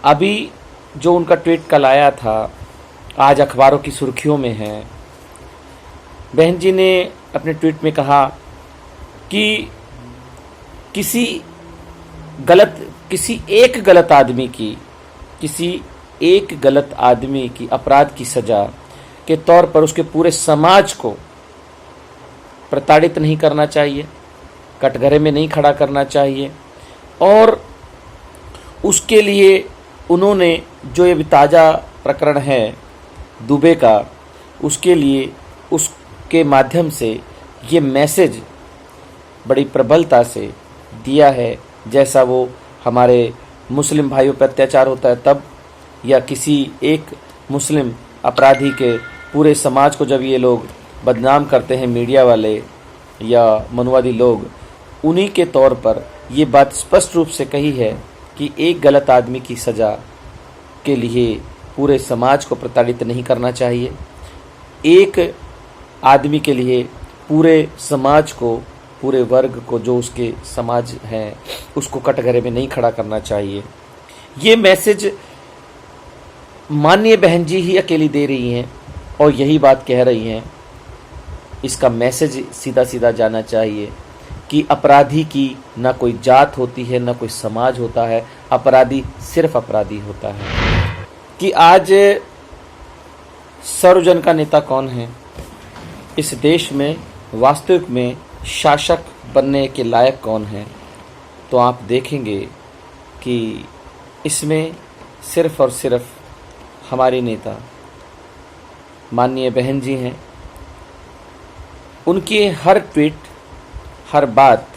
अभी जो उनका ट्वीट कल आया था आज अखबारों की सुर्खियों में है। बहन जी ने अपने ट्वीट में कहा कि किसी एक गलत आदमी की अपराध की सजा के तौर पर उसके पूरे समाज को प्रताड़ित नहीं करना चाहिए, कटघरे में नहीं खड़ा करना चाहिए। और उसके लिए उन्होंने जो ये ताज़ा प्रकरण है दुबे का, उसके लिए उसके माध्यम से ये मैसेज बड़ी प्रबलता से दिया है। जैसा वो हमारे मुस्लिम भाइयों पर अत्याचार होता है तब, या किसी एक मुस्लिम अपराधी के पूरे समाज को जब ये लोग बदनाम करते हैं, मीडिया वाले या मनुवादी लोग, उन्हीं के तौर पर ये बात स्पष्ट रूप से कही है कि एक गलत आदमी की सज़ा के लिए पूरे समाज को प्रताड़ित नहीं करना चाहिए। एक आदमी के लिए पूरे समाज को, पूरे वर्ग को, जो उसके समाज है, उसको कटघरे में नहीं खड़ा करना चाहिए। ये मैसेज माननीय बहन जी ही अकेली दे रही हैं और यही बात कह रही हैं। इसका मैसेज सीधा सीधा जाना चाहिए कि अपराधी की ना कोई जात होती है, ना कोई समाज होता है, अपराधी सिर्फ अपराधी होता है। कि आज सर्वजन का नेता कौन है, इस देश में वास्तविक में शासक बनने के लायक कौन है, तो आप देखेंगे कि इसमें सिर्फ और सिर्फ हमारी नेता माननीय बहन जी हैं। उनकी हर ट्वीट, हर बात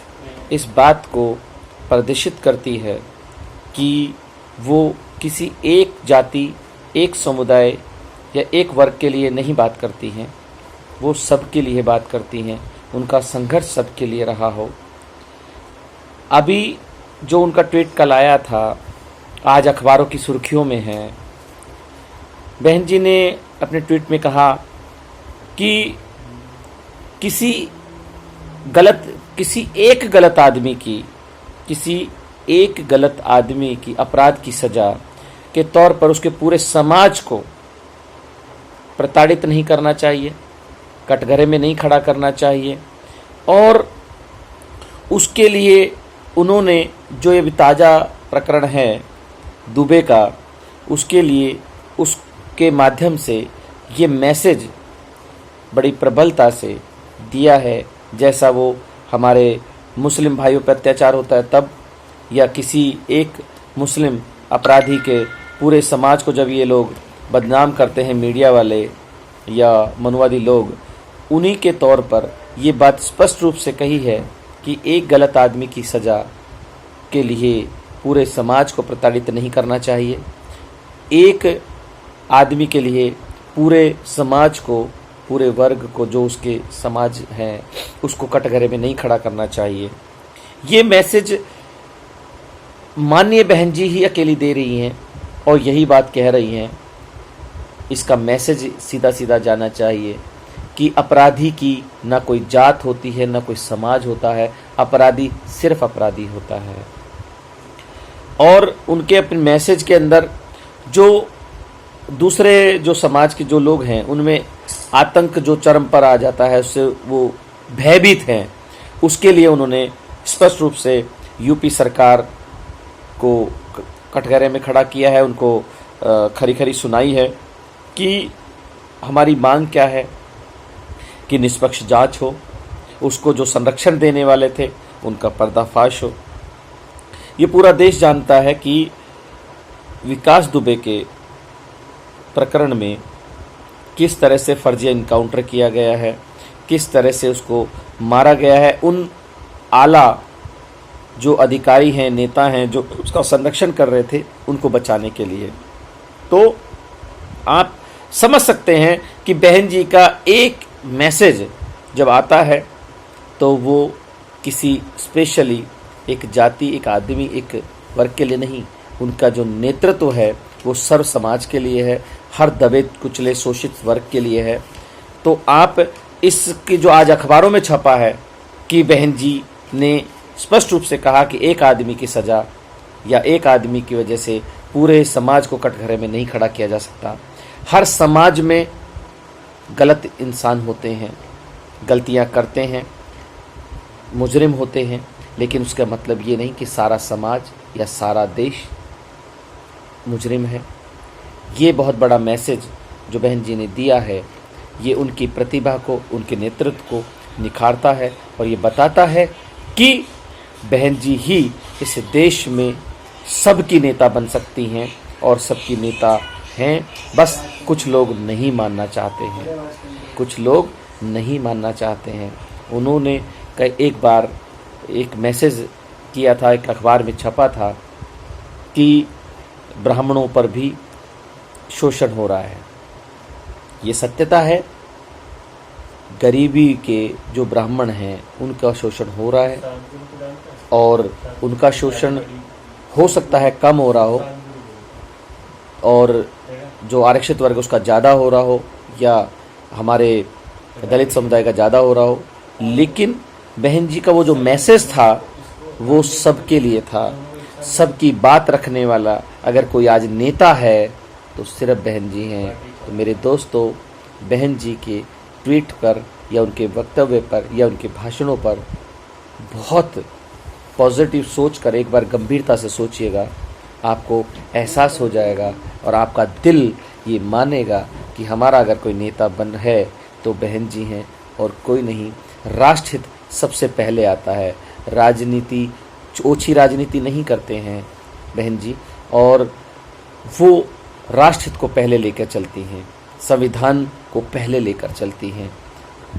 इस बात को प्रदर्शित करती है कि वो किसी एक जाति, एक समुदाय या एक वर्ग के लिए नहीं बात करती हैं, वो सबके लिए बात करती हैं। उनका संघर्ष सबके लिए रहा हो। अभी जो उनका ट्वीट कल आया था आज अखबारों की सुर्खियों में है। बहन जी ने अपने ट्वीट में कहा कि किसी एक गलत आदमी की अपराध की सजा के तौर पर उसके पूरे समाज को प्रताड़ित नहीं करना चाहिए, कटघरे में नहीं खड़ा करना चाहिए। और उसके लिए उन्होंने जो ये ताज़ा प्रकरण है दुबे का, उसके लिए उसके माध्यम से ये मैसेज बड़ी प्रबलता से दिया है। जैसा वो हमारे मुस्लिम भाइयों पर अत्याचार होता है तब, या किसी एक मुस्लिम अपराधी के पूरे समाज को जब ये लोग बदनाम करते हैं, मीडिया वाले या मनुवादी लोग, उन्हीं के तौर पर ये बात स्पष्ट रूप से कही है कि एक गलत आदमी की सज़ा के लिए पूरे समाज को प्रताड़ित नहीं करना चाहिए। एक आदमी के लिए पूरे समाज को, पूरे वर्ग को, जो उसके समाज है, उसको कटघरे में नहीं खड़ा करना चाहिए। ये मैसेज माननीय बहन जी ही अकेली दे रही हैं और यही बात कह रही हैं। इसका मैसेज सीधा सीधा जाना चाहिए कि अपराधी की ना कोई जात होती है, ना कोई समाज होता है, अपराधी सिर्फ अपराधी होता है। और उनके अपने मैसेज के अंदर जो दूसरे जो समाज के जो लोग हैं, उनमें आतंक जो चरम पर आ जाता है, उससे वो भयभीत हैं, उसके लिए उन्होंने स्पष्ट रूप से यूपी सरकार को कटघरे में खड़ा किया है। उनको खरी खरी सुनाई है कि हमारी मांग क्या है कि निष्पक्ष जांच हो, उसको जो संरक्षण देने वाले थे उनका पर्दाफाश हो। ये पूरा देश जानता है कि विकास दुबे के प्रकरण में किस तरह से फर्जी इनकाउंटर किया गया है, किस तरह से उसको मारा गया है। उन आला जो अधिकारी हैं, नेता हैं, जो उसका संरक्षण कर रहे थे, उनको बचाने के लिए। तो आप समझ सकते हैं कि बहन जी का एक मैसेज जब आता है तो वो किसी स्पेशली एक जाति, एक आदमी, एक वर्ग के लिए नहीं, उनका जो नेतृत्व है वो सर्व समाज के लिए है, हर दबे कुचले शोषित वर्ग के लिए है। तो आप इसकी जो आज अखबारों में छपा है कि बहन जी ने स्पष्ट रूप से कहा कि एक आदमी की सज़ा या एक आदमी की वजह से पूरे समाज को कटघरे में नहीं खड़ा किया जा सकता। हर समाज में गलत इंसान होते हैं, गलतियां करते हैं, मुजरिम होते हैं, लेकिन उसका मतलब ये नहीं कि सारा समाज या सारा देश मुजरिम है। ये बहुत बड़ा मैसेज जो बहन जी ने दिया है, ये उनकी प्रतिभा को, उनके नेतृत्व को निखारता है और ये बताता है कि बहन जी ही इस देश में सबकी नेता बन सकती हैं और सबकी नेता हैं। बस कुछ लोग नहीं मानना चाहते हैं, कुछ लोग नहीं मानना चाहते हैं। उन्होंने एक बार एक मैसेज किया था, एक अखबार में छपा था कि ब्राह्मणों पर भी शोषण हो रहा है। ये सत्यता है, गरीबी के जो ब्राह्मण हैं उनका शोषण हो रहा है और उनका शोषण हो सकता है कम हो रहा हो और जो आरक्षित वर्ग उसका ज़्यादा हो रहा हो या हमारे दलित समुदाय का ज़्यादा हो रहा हो। लेकिन बहन जी का वो जो मैसेज था वो सबके लिए था, सबकी बात रखने वाला। अगर कोई आज नेता है तो सिर्फ बहन जी हैं। तो मेरे दोस्तों, बहन जी के ट्वीट पर या उनके वक्तव्य पर या उनके भाषणों पर बहुत पॉजिटिव सोच कर एक बार गंभीरता से सोचिएगा। आपको एहसास हो जाएगा और आपका दिल ये मानेगा कि हमारा अगर कोई नेता बन है तो बहन जी हैं और कोई नहीं। राष्ट्रहित सबसे पहले आता है। राजनीति, ओछी राजनीति नहीं करते हैं बहन जी, और वो राष्ट्रहित को पहले लेकर चलती हैं, संविधान को पहले लेकर चलती हैं।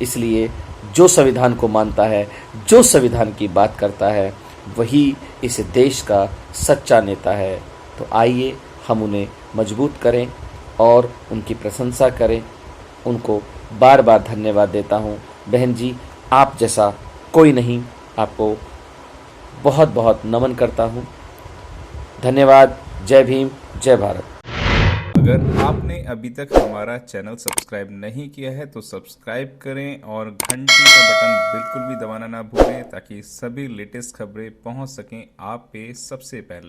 इसलिए जो संविधान को मानता है, जो संविधान की बात करता है, वही इस देश का सच्चा नेता है। तो आइए हम उन्हें मजबूत करें और उनकी प्रशंसा करें। उनको बार बार धन्यवाद देता हूँ। बहन जी, आप जैसा कोई नहीं, आपको बहुत बहुत नमन करता हूँ। धन्यवाद। जय भीम, जय भारत। अगर आपने अभी तक हमारा चैनल सब्सक्राइब नहीं किया है तो सब्सक्राइब करें और घंटी का बटन बिल्कुल भी दबाना ना भूलें ताकि सभी लेटेस्ट खबरें पहुंच सकें आप पे सबसे पहले।